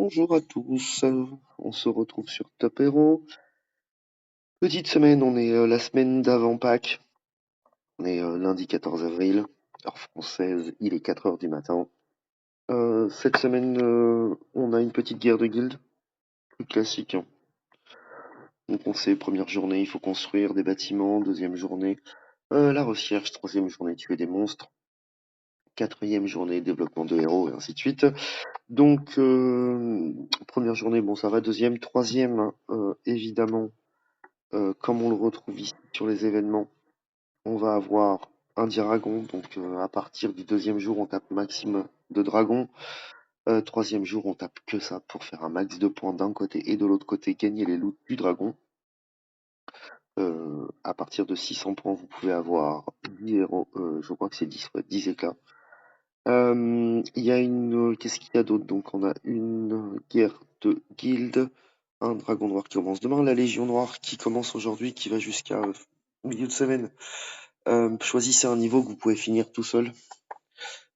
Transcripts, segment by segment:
Bonjour à tous, on se retrouve sur Top Hero. Petite semaine, on est la semaine d'avant Pâques. On est lundi 14 avril, heure française, il est 4 heures du matin. Cette semaine, on a une petite guerre de guildes, plus classique, hein. Donc on sait, première journée, il faut construire des bâtiments, deuxième journée, la recherche, troisième journée, tuer des monstres, quatrième journée, développement de héros, et ainsi de suite. Donc, première journée, bon ça va, deuxième, troisième, évidemment. Comme on le retrouve ici sur les événements, on va avoir un dragon. Donc à partir du deuxième jour, on tape maximum de dragons. Troisième jour, on tape que ça pour faire un max de points d'un côté et de l'autre côté, gagner les loots du dragon. À partir de 600 points, vous pouvez avoir 10 héros, je crois que c'est 10, ouais, 10 éclats. Il y a qu'est-ce qu'il y a d'autre? Donc on a une guerre de guildes, un dragon noir qui commence demain, la Légion noire qui commence aujourd'hui, qui va jusqu'à milieu de semaine. Choisissez un niveau que vous pouvez finir tout seul.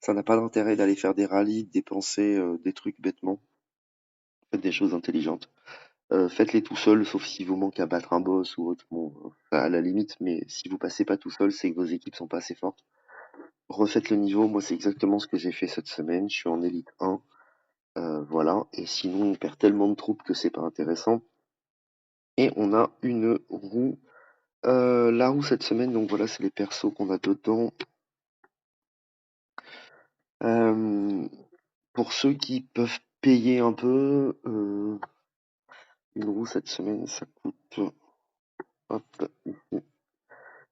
Ça n'a pas d'intérêt d'aller faire des rallyes, de dépenser des trucs bêtement. Faites des choses intelligentes. Faites-les tout seul, sauf si vous manque à battre un boss ou autre. Bon, à la limite, mais si vous passez pas tout seul, c'est que vos équipes sont pas assez fortes. Refaites le niveau, moi c'est exactement ce que j'ai fait cette semaine. Je suis en élite 1. Voilà, et sinon on perd tellement de troupes que c'est pas intéressant. Et on a une roue. La roue cette semaine, donc voilà, c'est les persos qu'on a dedans. Pour ceux qui peuvent payer un peu, une roue cette semaine, ça coûte hop,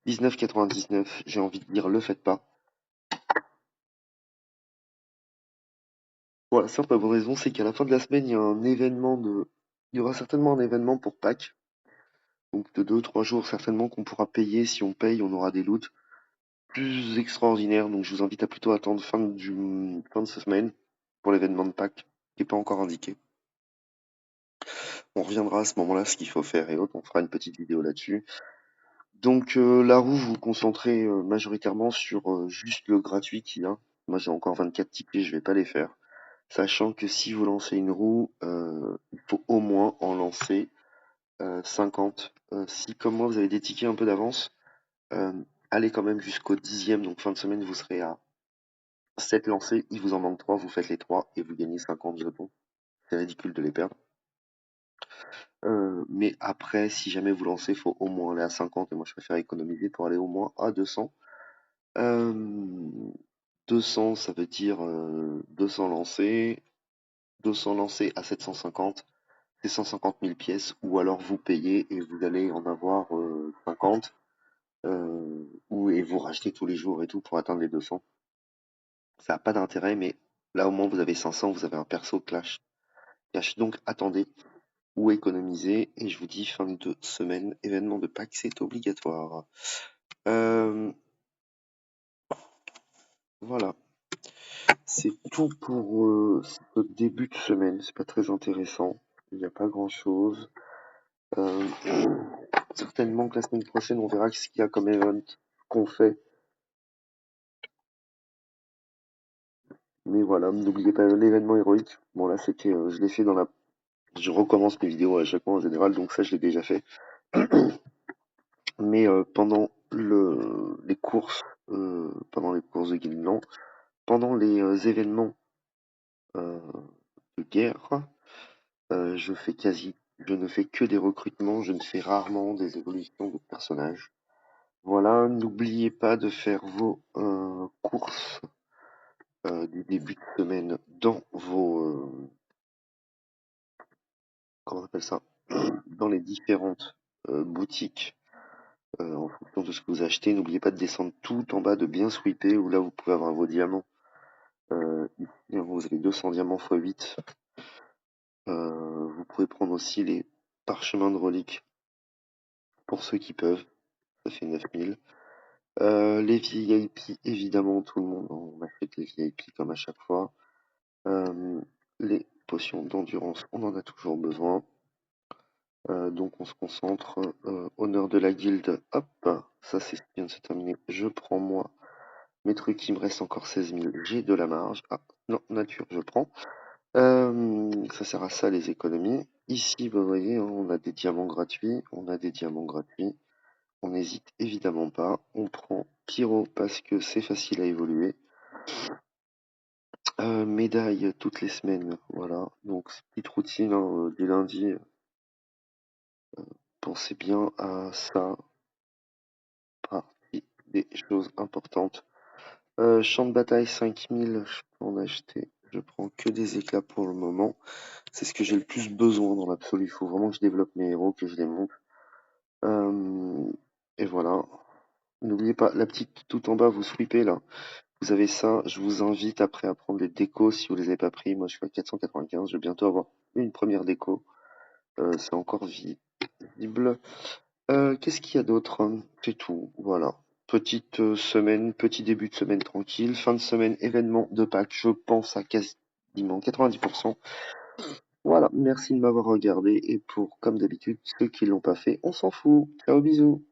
19,99. J'ai envie de dire, le faites pas. Pour la simple bonne raison, c'est qu'à la fin de la semaine, il y aura certainement un événement pour Pâques. Donc de 2-3 jours certainement qu'on pourra payer. Si on paye, on aura des loots plus extraordinaires. Donc je vous invite à plutôt attendre fin de cette semaine pour l'événement de Pâques, qui n'est pas encore indiqué. On reviendra à ce moment-là, ce qu'il faut faire et autres. On fera une petite vidéo là-dessus. Donc la roue, vous vous concentrez majoritairement sur juste le gratuit qu'il y a. Moi j'ai encore 24 tickets, je vais pas les faire. Sachant que si vous lancez une roue, il faut au moins en lancer 50. Si comme moi vous avez des tickets un peu d'avance, euh, allez quand même jusqu'au 10e, donc fin de semaine vous serez à 7 lancés, il vous en manque 3, vous faites les 3 et vous gagnez 50 jetons. C'est ridicule de les perdre. Mais après, si jamais vous lancez, il faut au moins aller à 50 et moi je préfère économiser pour aller au moins à 200. 200, ça veut dire 200 lancés. 200 lancés à 750, c'est 150 000 pièces. Ou alors vous payez et vous allez en avoir 50. Et vous rachetez tous les jours et tout pour atteindre les 200. Ça n'a pas d'intérêt, mais là au moins vous avez 500, vous avez un perso clash. Donc attendez ou économisez. Et je vous dis fin de semaine, événement de Pâques, c'est obligatoire. Voilà. C'est tout pour ce début de semaine. C'est pas très intéressant. Il n'y a pas grand chose. Euh, certainement que la semaine prochaine, on verra ce qu'il y a comme event qu'on fait. Mais voilà, n'oubliez pas l'événement héroïque. Bon là, c'était, je l'ai fait dans la. Je recommence mes vidéos à chaque fois en général, donc ça, je l'ai déjà fait. Mais pendant pendant les courses de Guildan, pendant les événements euh, de guerre, je ne fais que des recrutements, je ne fais rarement des évolutions de personnages. Voilà, n'oubliez pas de faire vos courses du début de semaine dans comment on appelle ça? Dans les différentes boutiques en fonction de ce que vous achetez. N'oubliez pas de descendre tout en bas, de bien sweeper, où là vous pouvez avoir vos diamants. Ici, vous avez 200 diamants x 8. Vous pouvez prendre aussi les parchemins de reliques pour ceux qui peuvent. Ça fait 9000. Les VIP, évidemment, tout le monde, on achète les VIP comme à chaque fois. Les potions d'endurance, on en a toujours besoin. Donc on se concentre. Honneur de la guilde, hop, ça c'est vient de se terminer. Je prends moi mes trucs, il me reste encore 16 000. J'ai de la marge. Ah, non, nature, je prends. Ça sert à ça les économies. Ici, vous voyez, hein, on a des diamants gratuits, on a des diamants gratuits. On n'hésite évidemment pas. On prend Pyro parce que c'est facile à évoluer. Médaille toutes les semaines, voilà. Donc petite routine hein, du lundi. Pensez bien à ça. Partie des choses importantes. Champ de bataille 5000, je peux en acheter. Je prends que des éclats pour le moment. C'est ce que j'ai le plus besoin dans l'absolu. Il faut vraiment que je développe mes héros, que je les monte. Et voilà. N'oubliez pas, la petite tout en bas, vous sweepez là. Vous avez ça. Je vous invite après à prendre les décos si vous les avez pas pris. Moi, je suis à 495. Je vais bientôt avoir une première déco. C'est encore visible. Qu'est-ce qu'il y a d'autre? C'est tout. Voilà. Petite semaine, petit début de semaine tranquille. Fin de semaine, événement de Pâques. Je pense à quasiment 90%. Voilà. Merci de m'avoir regardé. Et pour, comme d'habitude, ceux qui l'ont pas fait, on s'en fout. Ciao, bisous.